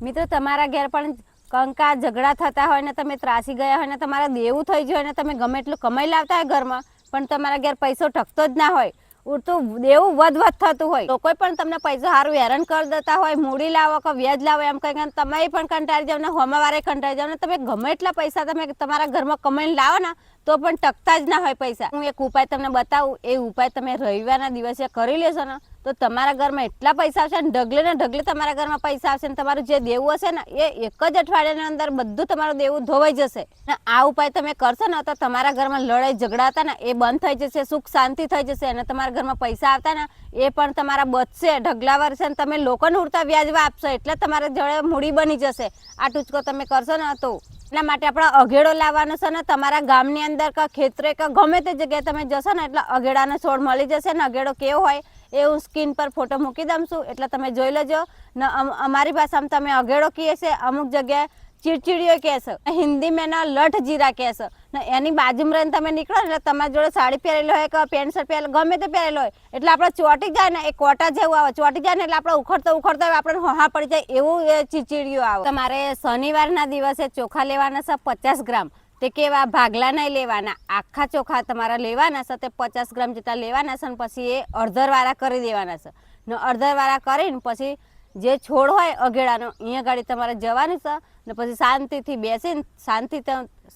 મિત્રો તમારા ઘેર પણ કંકા ઝઘડા થતા હોય ને તમે ત્રાસી ગયા હોય ને તમારા દેવું થઈ ગયું ને તમે ગમે એટલું કમાઈ લાવતા હોય ઘરમાં પણ તમારા ઘેર પૈસો ટકતો જ ના હોય, ઉડતું દેવું વધ થતું હોય, લોકો પણ તમને પૈસો સારું હેરાન કરી દેતા હોય, મૂડી લાવો કે વ્યાજ લાવો એમ કહીને તમે પણ કંટાળી જાવ ને હોમાવારે કંટાળી જાવ ને તમે ગમે એટલા પૈસા તમે તમારા ઘરમાં કમાઈને લાવો ને તો પણ ટકતા જ ના હોય પૈસા. હું એક ઉપાય તમને બતાવું, એ ઉપાય તમે રવિવારના દિવસે કરી લેશો ને તો તમારા ઘરમાં એટલા પૈસા આવશે ને ઢગલે તમારા ઘરમાં પૈસા આવશે ને તમારું જે દેવું હશે ને એ એક જ અઠવાડિયાની અંદર બધું તમારું દેવું ધોવાઈ જશે. ને આ ઉપાય તમે કરશો ને તો તમારા ઘરમાં લડાઈ ઝઘડા હતા ને એ બંધ થઈ જશે, સુખ શાંતિ થઈ જશે અને તમારા ઘરમાં પૈસા આવતા ને એ પણ તમારા બચશે, ઢગલા વરસે તમે લોકોને ઉડતા વ્યાજવા આપશો એટલે તમારા જોડે મૂડી બની જશે. આ ટૂચકો તમે કરશો ને તો એટલા માટે આપણે અઘેડો લાવવાનો છે ને તમારા ગામની અંદર કે ખેતરે કે ગમે તે જગ્યાએ તમે જશો ને એટલે અઘેડાનો છોડ મળી જશે ને અઘેડો કેવો હોય એ હું સ્ક્રીન પર ફોટો મૂકી દઉં છું એટલે તમે જોઈ લેજો ને. અમારી ભાષામાં તમે અઘેડો કહે છે, અમુક જગ્યાએ ચીડચીડીઓ કહે છે, હિન્દી મેં ના લઠ જીરા કહે છે ને. એની બાજુમાં રહીને તમે નીકળો એટલે તમારી જોડે સાડી પહેરેલી હોય કે પેન્ટ શર્ટ પહેરેલું ગમે તે પહેરેલું હોય એટલે આપણે ચોંટી જાય ને એ કોટા જેવું આવે, ચોંટી જાય ને એટલે આપણે ઉખડતા આપણે હોહા પડી જાય એવું એ ચીડચીડીઓ આવે. તમારે શનિવારના દિવસે ચોખા લેવાના છે 50 ગ્રામ. તે કેવા ભાગલા નહીં લેવાના, આખા ચોખા તમારા લેવાના છે તે 50 ગ્રામ જેટલા લેવાના છે ને પછી એ અડધરવાળા કરી દેવાના છે ને અડધરવાળા કરીને પછી જે છોડ હોય અઘેડાનો અહીંયા ગાડી તમારે જવાની છે ને પછી શાંતિથી બેસીને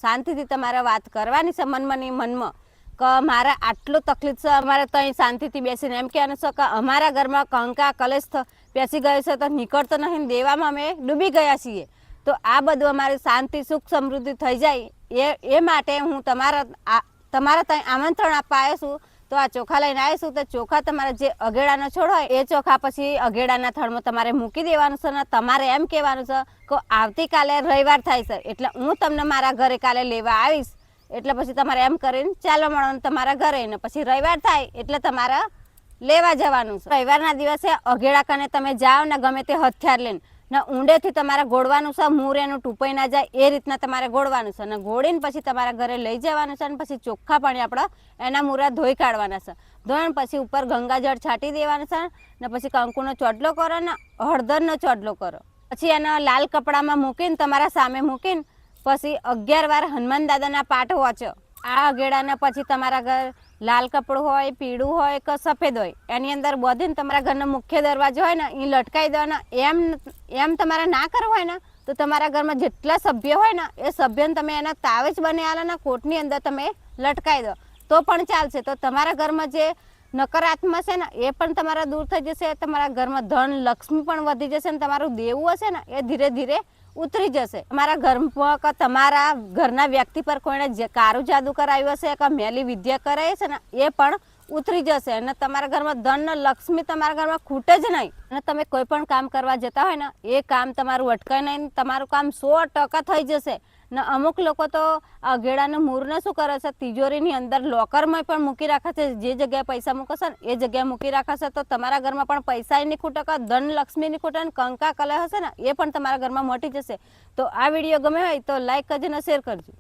શાંતિથી તમારે વાત કરવાની છે મનમાં કે મારે આટલું તકલીફ છે, અમારે ત્યાં શાંતિથી બેસીને એમ કહેવાનું છે કે અમારા ઘરમાં કંકા કલેશ બેસી ગયો છે તો નીકળતો નહીં, દેવામાં અમે ડૂબી ગયા છીએ. તો આ બધું અમારી શાંતિ સુખ સમૃદ્ધિ થઈ જાય એ માટે હું તમારા ત્યાં આમંત્રણ આપવા આવ્યો છું. તો આ ચોખા લઈને આવીશું તો ચોખા તમારે જે અઘેડાનો છોડ હોય એ ચોખા પછી અઘેડાના થડમાં તમારે મૂકી દેવાનું છે ને તમારે એમ કહેવાનું છે કે આવતીકાલે રવિવાર થાય છે એટલે હું તમને મારા ઘરે કાલે લેવા આવીશ. એટલે પછી તમારે એમ કરીને ચાલો મળવાનું તમારા ઘરે ને પછી રવિવાર થાય એટલે તમારે લેવા જવાનું છે. રવિવારના દિવસે અઘેડા કને તમે જાઓ ને ગમે તે હથિયાર લઈને ને ઊંડેથી તમારે ગોળવાનું છે, મૂર એનું ટૂંપાઈ ના જાય એ રીતના તમારે ગોળવાનું છે ને ગોળીને પછી તમારા ઘરે લઈ જવાનું છે અને પછી ચોખ્ખા પાણી આપણે એના મૂરા ધોઈ કાઢવાના છે. ધોઈને પછી ઉપર ગંગાજળ છાંટી દેવાનું છે ને પછી કંકુનો ચોટલો કરો ને હળદરનો ચોટલો કરો. પછી એના લાલ કપડામાં મૂકીને તમારા સામે મૂકીને પછી 11 વાર હનુમાન દાદાના પાઠ વાંચો. આ અઘેડાને પછી તમારા ઘર લાલ કપડું હોય, પીળું હોય કે સફેદ હોય એની અંદર બધીને તમારા ઘરનો મુખ્ય દરવાજો હોય ને એ લટકાવી દેવાનો. એમ તમારે ના કરવું હોય ને તો તમારા ઘરમાં જેટલા સભ્ય હોય ને એ સભ્યને તમે એના તાવેજ બનાવેલા કોટની અંદર તમે લટકાવી દો તો પણ ચાલશે. તો તમારા ઘરમાં જે નકારાત્મક છે ને એ પણ તમારા દૂર થઈ જશે, તમારા ઘરમાં ધન લક્ષ્મી પણ વધી જશે ને તમારું દેવું હશે ને એ ધીરે ધીરે ઉતરી જશે. તમારા ઘરમાં કે તમારા ઘરના વ્યક્તિ પર કોઈને કારું જાદુ કરાવ્યું હશે કે મેલી વિદ્યા કરાવી છે ને એ પણ ઉતરી જશે અને તમારા ઘરમાં ધન ને લક્ષ્મી તમારા ઘરમાં ખૂટે જ નહીં. અને તમે કોઈ પણ કામ કરવા જતા હોય ને એ કામ તમારું અટકાય નહીં, તમારું કામ 100% થઈ જશે. ને અમુક લોકો તો અઘેડાનું મૂરને શું કરે છે તિજોરીની અંદર લોકરમાં પણ મૂકી રાખે છે. જે જગ્યાએ પૈસા મૂકશે ને એ જગ્યાએ મૂકી રાખશે તો તમારા ઘરમાં પણ પૈસા નહીં ખૂટે કે ધન લક્ષ્મીની ખૂટે ને કંકા કલહ હશે ને એ પણ તમારા ઘરમાં મટી જશે. તો આ વિડીયો ગમે હોય તો લાઈક કરજો ને શેર કરજો.